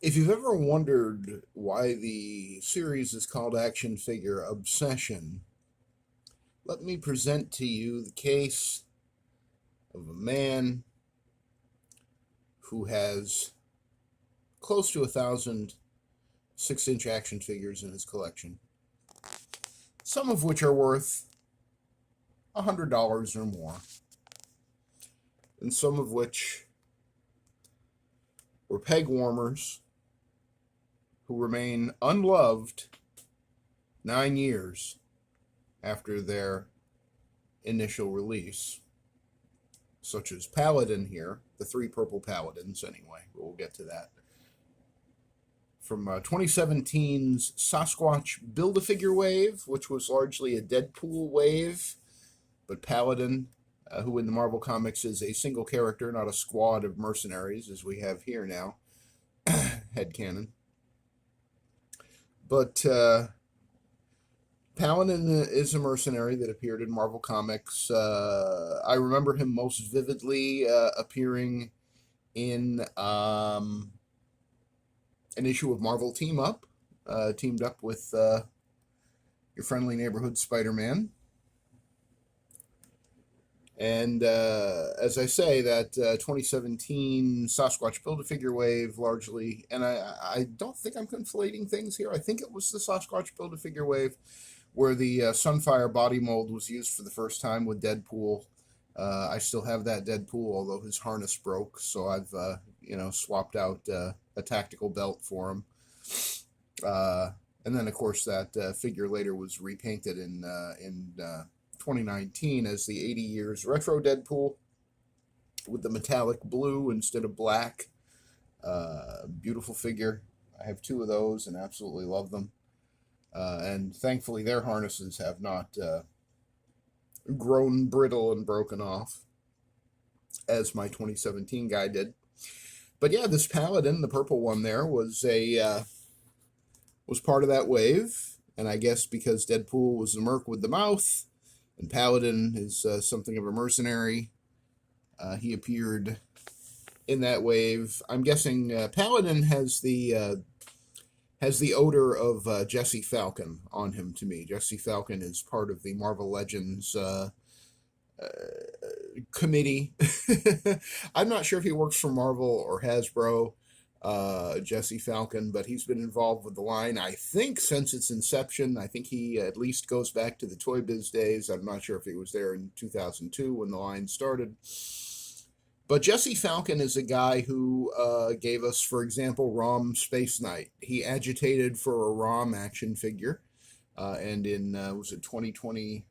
If you've ever wondered why the series is called Action Figure Obsession, let me present to you the case of a man who has close to 1,000 6-inch action figures in his collection, some of which are worth $100 or more, and some of which were peg warmers who remain unloved 9 years after their initial release, such as Paladin here, the three purple Paladins anyway, but we'll get to that. From 2017's Sasquatch Build-A-Figure wave, which was largely a Deadpool wave, but Paladin, who in the Marvel Comics is a single character, not a squad of mercenaries, as we have here now, headcanon. But Paladin is a mercenary that appeared in Marvel Comics. I remember him most vividly appearing in an issue of Marvel Team Up, teamed up with your friendly neighborhood Spider-Man. And as I say, that 2017 Sasquatch Build-A-Figure wave largely, and I don't think I'm conflating things here. I think it was the Sasquatch Build-A-Figure wave where the Sunfire body mold was used for the first time with Deadpool. I still have that Deadpool, although his harness broke, so I've swapped out a tactical belt for him. And then, of course, that figure later was repainted in 2019 as the 80 Years Retro Deadpool with the metallic blue instead of black. Beautiful figure. I have two of those and absolutely love them. And thankfully their harnesses have not grown brittle and broken off as my 2017 guy did. But yeah, this Paladin, the purple one there, was part of that wave. And I guess because Deadpool was the merc with the mouth, and Paladin is something of a mercenary, he appeared in that wave. I'm guessing Paladin has the odor of Jesse Falcon on him to me. Jesse Falcon is part of the Marvel Legends committee. I'm not sure if he works for Marvel or Hasbro, Jesse Falcon, but he's been involved with the line, I think, since its inception. I think he at least goes back to the Toy Biz days. I'm not sure if he was there in 2002 when the line started. But Jesse Falcon is a guy who gave us, for example, ROM Space Knight. He agitated for a ROM action figure. And in, was it 2020,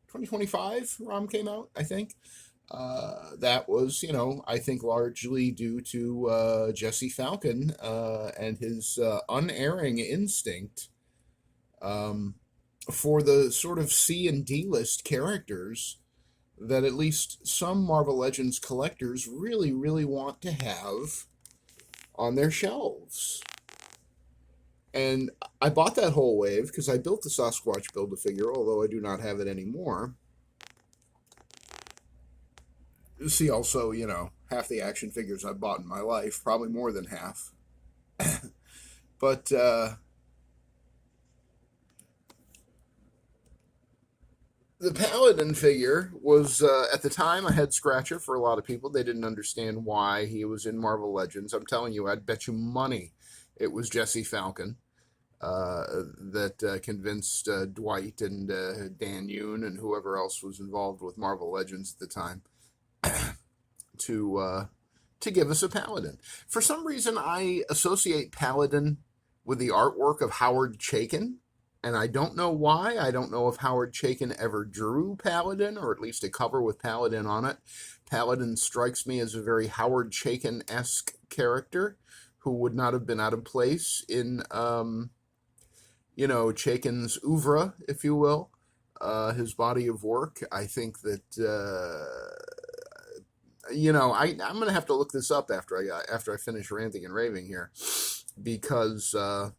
2025, ROM came out, I think. That was, I think largely due to Jesse Falcon and his unerring instinct for the sort of C and D list characters that at least some Marvel Legends collectors really, really want to have on their shelves. And I bought that whole wave because I built the Sasquatch Build-A-Figure, although I do not have it anymore. You see also, half the action figures I've bought in my life, probably more than half. But the Paladin figure was, at the time, a head scratcher for a lot of people. They didn't understand why he was in Marvel Legends. I'm telling you, I'd bet you money it was Jesse Falcon that convinced Dwight and Dan Yoon and whoever else was involved with Marvel Legends at the time to give us a Paladin. For some reason, I associate Paladin with the artwork of Howard Chaykin, and I don't know why. I don't know if Howard Chaykin ever drew Paladin, or at least a cover with Paladin on it. Paladin strikes me as a very Howard Chaykin-esque character who would not have been out of place in, Chaykin's oeuvre, if you will, his body of work. I think that, I'm going to have to look this up after I finish ranting and raving here, because I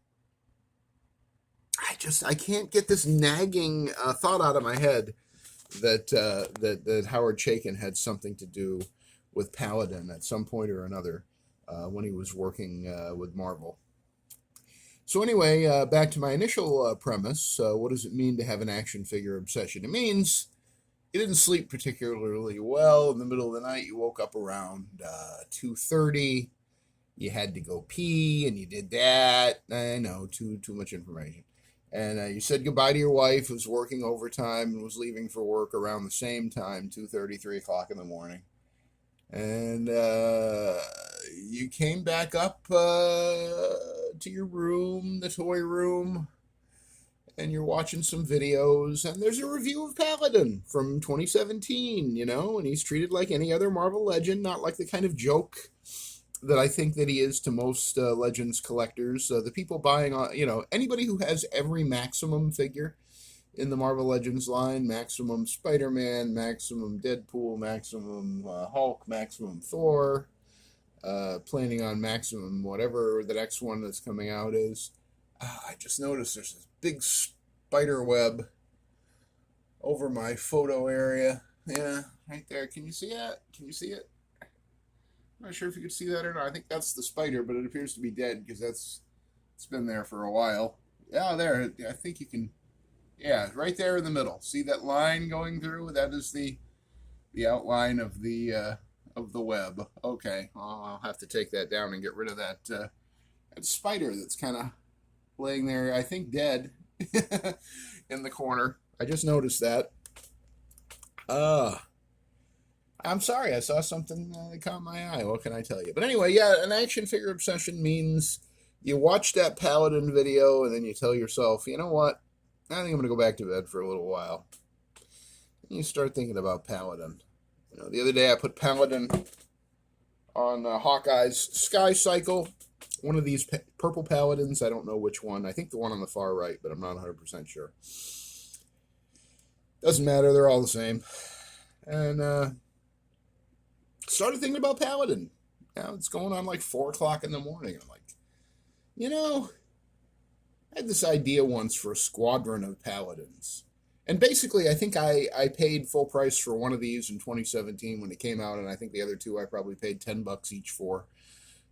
can't get this nagging thought out of my head that Howard Chaykin had something to do with Paladin at some point or another. when he was working with Marvel. So anyway, back to my initial premise. What does it mean to have an action figure obsession? It means you didn't sleep particularly well in the middle of the night. You woke up around 2:30. You had to go pee, and you did that. I know, too much information. And you said goodbye to your wife, who was working overtime and was leaving for work around the same time, 2:30, 3 o'clock in the morning. And you came back up to your room, the toy room, and you're watching some videos, and there's a review of Paladin from 2017, and he's treated like any other Marvel legend, not like the kind of joke that I think that he is to most Legends collectors. The people buying, anybody who has every Maximum figure in the Marvel Legends line, Maximum Spider-Man, Maximum Deadpool, Maximum Hulk, Maximum Thor, planning on Maximum whatever the next one that's coming out is. I just noticed there's this big spider web over my photo area. Yeah, right there. Can you see that? Can you see it? I'm not sure if you can see that or not. I think that's the spider, but it appears to be dead because it's been there for a while. Yeah, there. I think you can. Yeah, right there in the middle. See that line going through? That is the outline of the web. Okay, I'll have to take that down and get rid of that spider that's kind of laying there, I think dead, in the corner. I just noticed that. I'm sorry, I saw something that caught my eye. What can I tell you? But anyway, yeah, an action figure obsession means you watch that Paladin video and then you tell yourself, you know what? I think I'm going to go back to bed for a little while. And you start thinking about Paladin. The other day I put Paladin on Hawkeye's Sky Cycle. One of these purple Paladins. I don't know which one. I think the one on the far right, but I'm not 100% sure. Doesn't matter. They're all the same. And started thinking about Paladin. Now it's going on like 4 o'clock in the morning. I'm like, I had this idea once for a squadron of Paladins. And basically, I think I paid full price for one of these in 2017 when it came out, and I think the other two I probably paid $10 each for.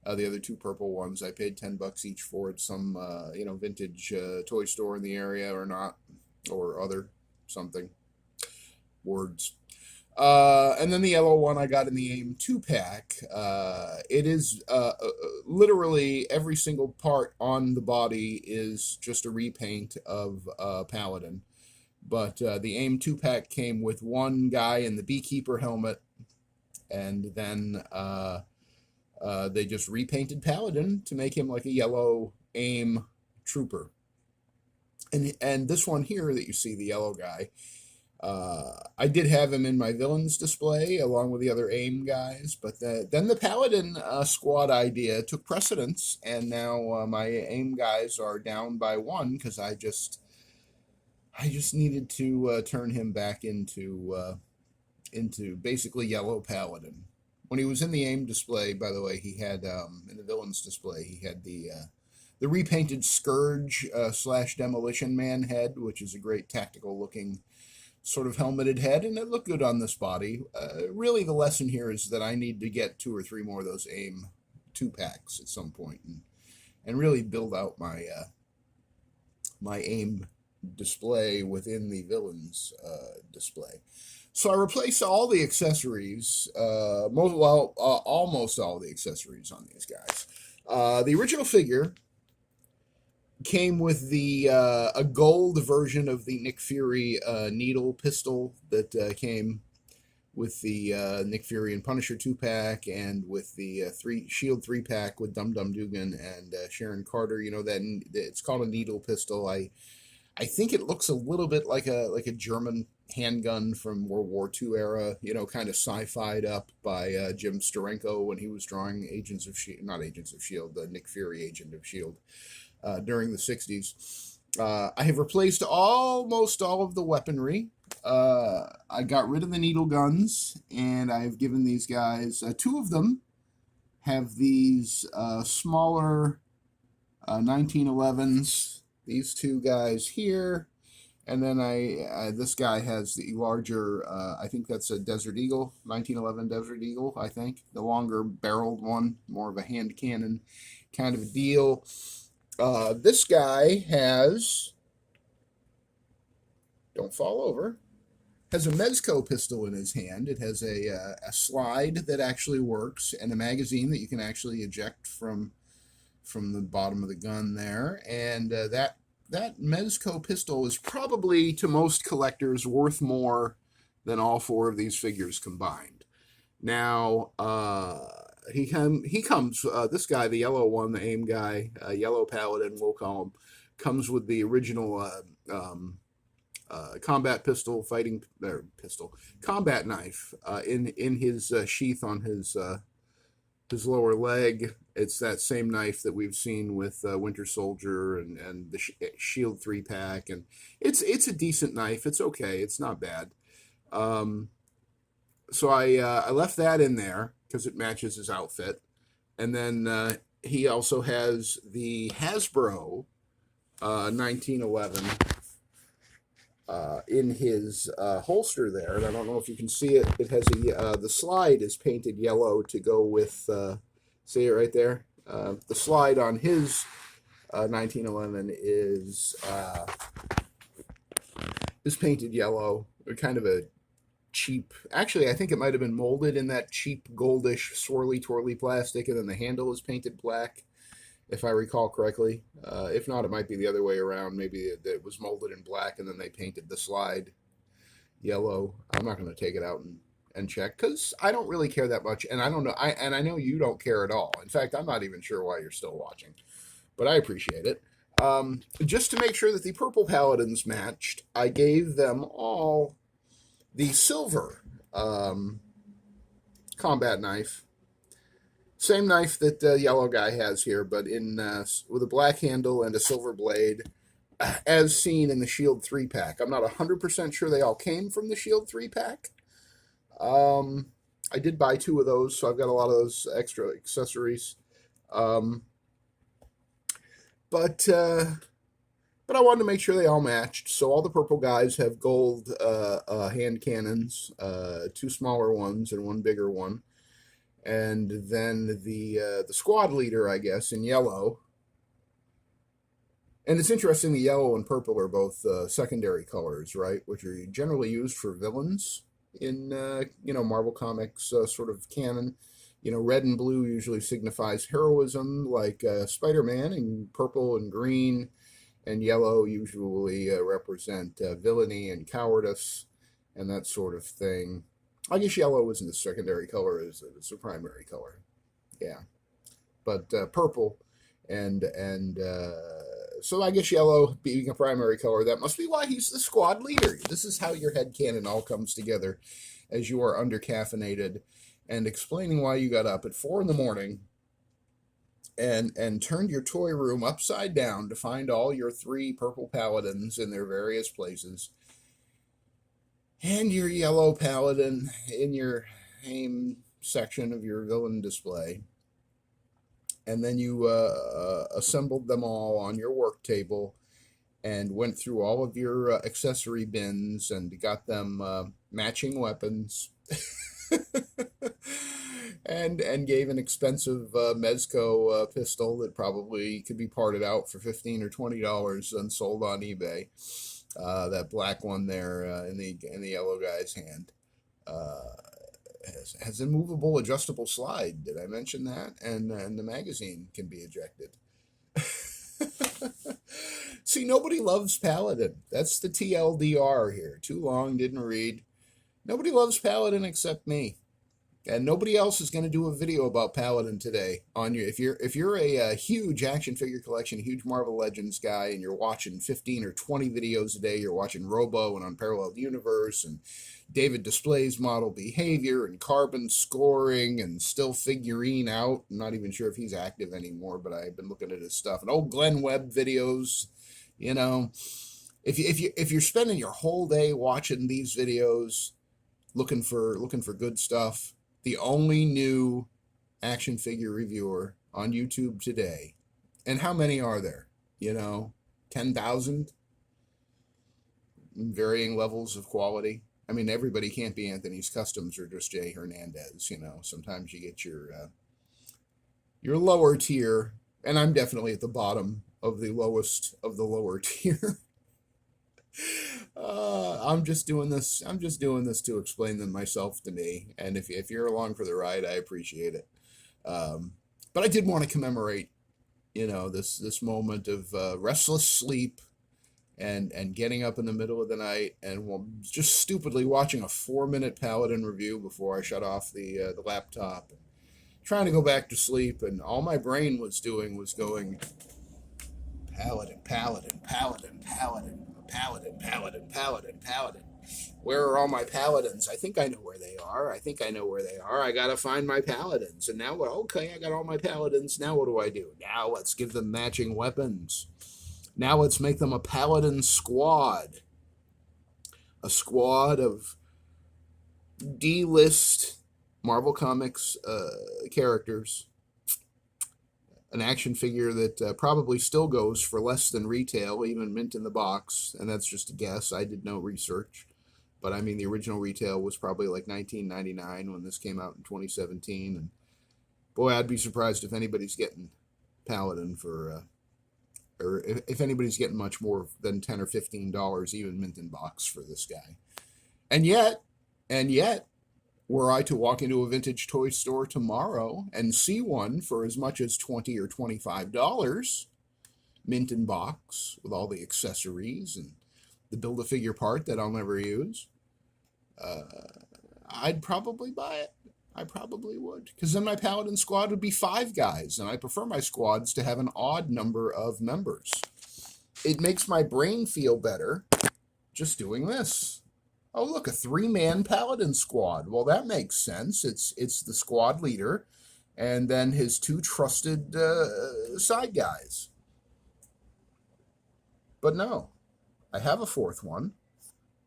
The other two purple ones I paid $10 each for at some vintage toy store in the area or not, or other something. Words. And then the yellow one I got in the AIM 2-pack. It is literally every single part on the body is just a repaint of Paladin. But the AIM 2-pack came with one guy in the Beekeeper helmet, and then they just repainted Paladin to make him like a yellow AIM trooper. And this one here that you see, the yellow guy, I did have him in my villains display along with the other AIM guys, but then the Paladin squad idea took precedence, and now my AIM guys are down by 1 because I just needed to turn him back into basically yellow Paladin. When he was in the AIM display, by the way, he had in the villains display he had the repainted Scourge / Demolition Man head, which is a great tactical looking sort of helmeted head, and it looked good on this body. Really, the lesson here is that I need to get 2 or 3 more of those AIM 2-packs at some point, and really build out my my AIM display within the villains display. So I replaced all the accessories, almost all the accessories on these guys. The original figure came with a gold version of the Nick Fury needle pistol that came with the Nick Fury and Punisher 2-pack, and with the Shield 3-pack with Dum Dum Dugan and Sharon Carter. That it's called a needle pistol. I think it looks a little bit like a German handgun from World War II era, kind of sci-fi'd up by Jim Steranko when he was drawing Nick Fury, Agent of S.H.I.E.L.D. During the 60s. I have replaced almost all of the weaponry. I got rid of the needle guns, and I've given these guys, 2 of them have these smaller 1911s. These 2 guys here And then this guy has the larger, I think that's a Desert Eagle, 1911 Desert Eagle, I think. The longer barreled one, more of a hand cannon kind of a deal. This guy has, don't fall over, has a Mezco pistol in his hand. It has a slide that actually works and a magazine that you can actually eject from the bottom of the gun there. And that Mezco pistol is probably, to most collectors, worth more than all four of these figures combined. Now, he comes, this guy, the yellow one, the AIM guy, Yellow Paladin, we'll call him, comes with the original combat pistol, combat knife in his sheath on his lower leg. It's that same knife that we've seen with Winter Soldier and the Shield 3-pack, and it's a decent knife. It's okay. It's not bad. So I left that in there because it matches his outfit, and then he also has the Hasbro 1911 in his holster there, and I don't know if you can see it. It has the slide is painted yellow to go with. See it right there. The slide on his 1911 is painted yellow. Kind of a cheap. Actually, I think it might have been molded in that cheap goldish swirly twirly plastic, and then the handle is painted black, if I recall correctly. If not, it might be the other way around. Maybe it was molded in black and then they painted the slide yellow. I'm not going to take it out and check because I don't really care that much, and I don't know. I know you don't care at all. In fact, I'm not even sure why you're still watching, but I appreciate it. Just to make sure that the purple paladins matched, I gave them all the silver combat knife. Same knife that the yellow guy has here, but in with a black handle and a silver blade, as seen in the Shield 3-pack. I'm not 100% sure they all came from the Shield 3-pack. I did buy 2 of those, so I've got a lot of those extra accessories. But I wanted to make sure they all matched. So all the purple guys have gold hand cannons, 2 smaller ones and 1 bigger one. And then the squad leader, I guess, in yellow. And it's interesting, the yellow and purple are both secondary colors, right? Which are generally used for villains in, Marvel Comics sort of canon. Red and blue usually signifies heroism, like Spider-Man, and purple and green and yellow usually represent villainy and cowardice and that sort of thing. I guess yellow isn't a secondary color, it's a primary color. Yeah. But purple and so I guess yellow being a primary color, that must be why he's the squad leader. This is how your headcanon all comes together as you are undercaffeinated and explaining why you got up at 4 in the morning and turned your toy room upside down to find all your 3 purple paladins in their various places, and your yellow paladin in your AIM section of your villain display. And then you assembled them all on your work table and went through all of your accessory bins and got them matching weapons and gave an expensive Mezco pistol that probably could be parted out for $15 or $20 and sold on eBay. That black one there in the yellow guy's hand has a movable adjustable slide. Did I mention that? And the magazine can be ejected. See, nobody loves Paladin. That's the TLDR here. Too long, didn't read. Nobody loves Paladin except me. And nobody else is going to do a video about Paladin today on you. If you're a huge action figure collection, a huge Marvel Legends guy, and you're watching 15 or 20 videos a day, you're watching Robo and Unparalleled Universe and David Display's model behavior and carbon scoring and still figurine out. I'm not even sure if he's active anymore, but I've been looking at his stuff and old Glenn Webb videos. If you're spending your whole day watching these videos, looking for good stuff, the only new action figure reviewer on YouTube today, and how many are there? 10,000? varying levels of quality. I mean, everybody can't be Anthony's Customs or just Jay Hernandez. You know, sometimes you get your lower tier, and I'm definitely at the bottom of the lowest of the lower tier. I'm just doing this. I'm just doing this to explain them myself to me. And if you're along for the ride, I appreciate it. But I did want to commemorate, you know, this moment of restless sleep and getting up in the middle of the night and just stupidly watching a 4-minute Paladin review before I shut off the laptop, trying to go back to sleep, and all my brain was doing was going Paladin, Paladin, Paladin, Paladin, Paladin, Paladin, Paladin, Paladin. Where are all my paladins? I think I know where they are. I think I know where they are. I gotta find my paladins. And now, okay, I got all my paladins. Now what do I do? Now let's give them matching weapons. Now let's make them a paladin squad. A squad of D-list Marvel Comics characters. An action figure that probably still goes for less than retail, even mint in the box. And that's just a guess. I did no research. But I mean, the original retail was probably like $19.99 when this came out in 2017. And boy, I'd be surprised if anybody's getting Paladin for, or if anybody's getting much more than $10 or $15, even mint in box for this guy. And yet, were I to walk into a vintage toy store tomorrow and see one for as much as $20 or $25, mint in box with all the accessories and the Build-A-Figure part that I'll never use, I'd probably buy it. I probably would. Because then my Paladin squad would be 5 guys, and I prefer my squads to have an odd number of members. It makes my brain feel better just doing this. Oh, look, a 3-man Paladin squad. Well, that makes sense. It's the squad leader and then his 2 trusted side guys. But no, I have a 4th one.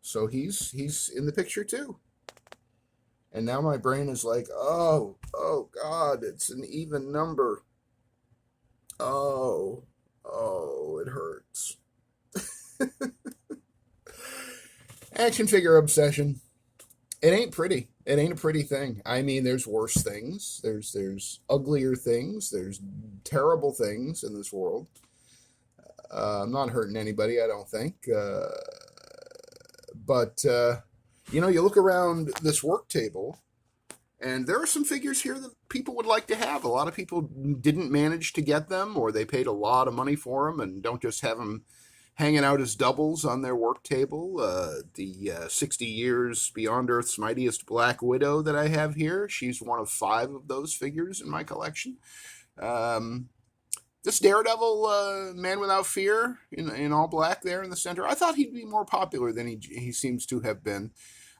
So he's in the picture too. And now my brain is like, oh God, it's an even number. Oh, it hurts. Action figure obsession. It ain't pretty. It ain't a pretty thing. I mean, there's worse things. There's uglier things. There's terrible things in this world. I'm not hurting anybody, I don't think. But you know, you look around this work table, and there are some figures here that people would like to have. A lot of people didn't manage to get them, or they paid a lot of money for them and don't just have them hanging out as doubles on their work table. The 60 Years Beyond Earth's Mightiest Black Widow that I have here, she's one of 5 of those figures in my collection. This Daredevil, Man Without Fear, in all black there in the center, I thought he'd be more popular than he seems to have been.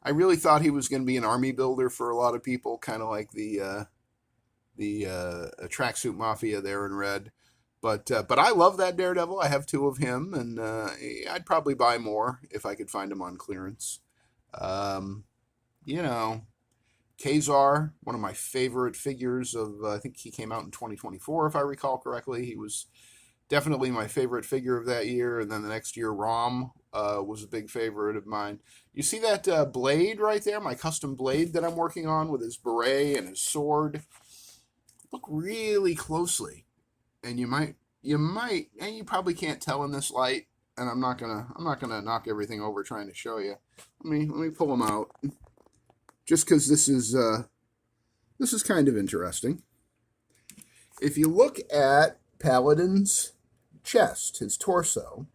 I really thought he was going to be an army builder for a lot of people, kind of like the Tracksuit Mafia there in red. But I love that Daredevil. I have 2 of him, and I'd probably buy more if I could find them on clearance. You know, Kazar, one of my favorite figures of, I think he came out in 2024, if I recall correctly. He was definitely my favorite figure of that year. And then the next year, Rom was a big favorite of mine. You see that blade right there, my custom blade that I'm working on with his beret and his sword? Look really closely. And you might, and you probably can't tell in this light. And I'm not gonna knock everything over trying to show you. Let me pull them out. Just because this is kind of interesting. If you look at Paladin's chest, his torso,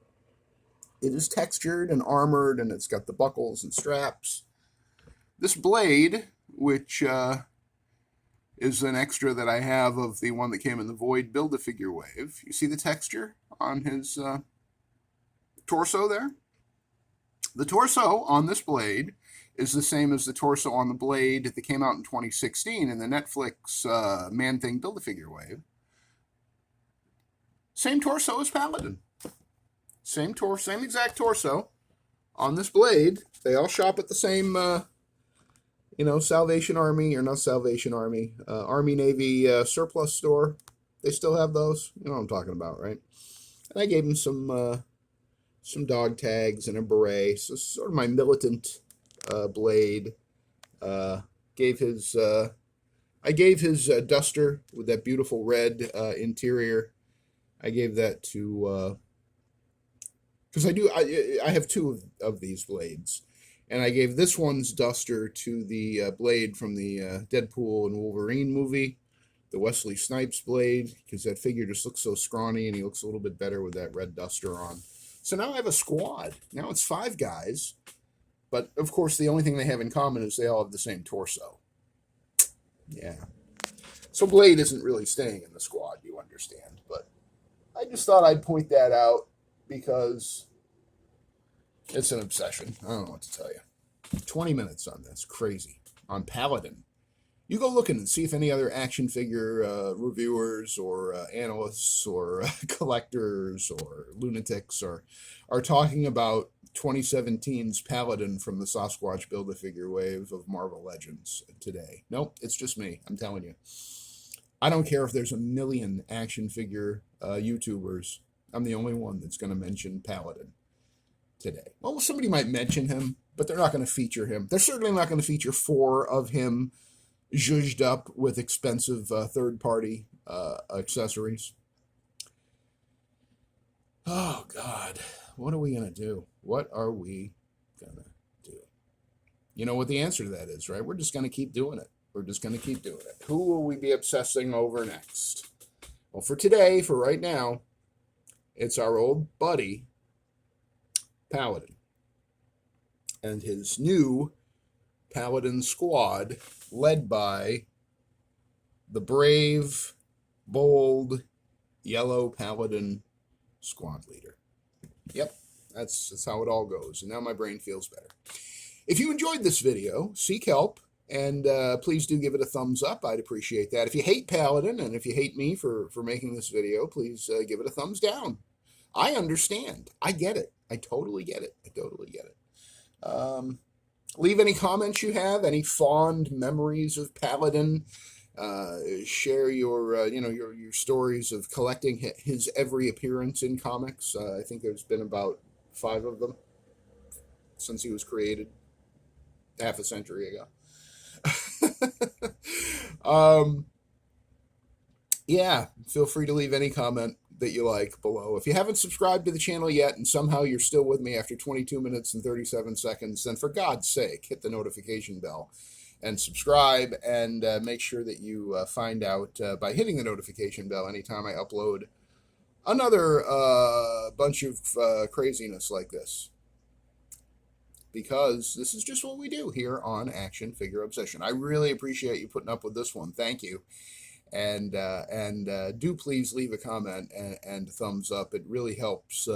it is textured and armored, and it's got the buckles and straps. This blade, which is an extra that I have of the one that came in the Void Build-A-Figure wave. You see the texture on his torso there? The torso on this blade is the same as the torso on the blade that came out in 2016 in the Netflix Man-Thing Build-A-Figure wave. Same torso as Paladin. Same exact torso on this blade. They all shop at the same, Salvation Army, or not Salvation Army, Army Navy surplus store. They still have those. You know what I'm talking about, right? And I gave them some some dog tags, and a beret. So sort of my militant blade. Uh, gave his I gave his duster with that beautiful red interior. I gave that to because I have two of these blades, and I gave this one's duster to the blade from the Deadpool and Wolverine movie, the Wesley Snipes blade, because that figure just looks so scrawny, and he looks a little bit better with that red duster on. So now I have a squad. Now it's 5 guys, but of course the only thing they have in common is they all have the same torso. Yeah. So Blade isn't really staying in the squad, you understand, but I just thought I'd point that out because it's an obsession. I don't know what to tell you. 20 minutes on this. Crazy. On Paladin. You go looking and see if any other action figure reviewers or analysts or collectors or lunatics are talking about 2017's Paladin from the Sasquatch Build-A-Figure wave of Marvel Legends today. Nope, it's just me. I'm telling you. I don't care if there's a million action figure YouTubers. I'm the only one that's going to mention Paladin today. Well, somebody might mention him, but they're not going to feature him. They're certainly not going to feature 4 of him zhuzhed up with expensive third-party accessories. Oh, God. What are we going to do? What are we going to do? You know what the answer to that is, right? We're just going to keep doing it. We're just going to keep doing it. Who will we be obsessing over next? Well, for today, for right now, it's our old buddy, Paladin, and his new Paladin squad, led by the brave, bold, yellow Paladin squad leader. Yep, that's how it all goes. And now my brain feels better. If you enjoyed this video, seek help, and please do give it a thumbs up. I'd appreciate that. If you hate Paladin, and if you hate me for making this video, please give it a thumbs down. I understand. I get it. I totally get it. I totally get it. Leave any comments you have, any fond memories of Paladin. Share your your stories of collecting his every appearance in comics. I think there's been about 5 of them since he was created half a century ago. Yeah, feel free to leave any comment that you like below. If you haven't subscribed to the channel yet and somehow you're still with me after 22 minutes and 37 seconds, then for God's sake, hit the notification bell and subscribe, and make sure that you find out by hitting the notification bell anytime I upload another bunch of craziness like this. Because this is just what we do here on Action Figure Obsession. I really appreciate you putting up with this one. Thank you. And do please leave a comment and a thumbs up. It really helps.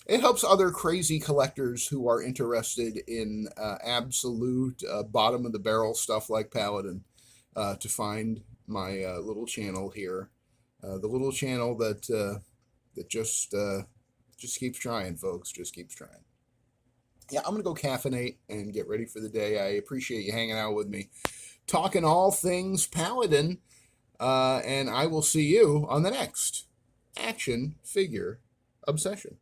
It helps other crazy collectors who are interested in absolute bottom of the barrel stuff like Paladin to find my little channel here. The little channel that just keeps trying, folks. Just keeps trying. Yeah, I'm going to go caffeinate and get ready for the day. I appreciate you hanging out with me, talking all things Paladin, and I will see you on the next Action Figure Obsession.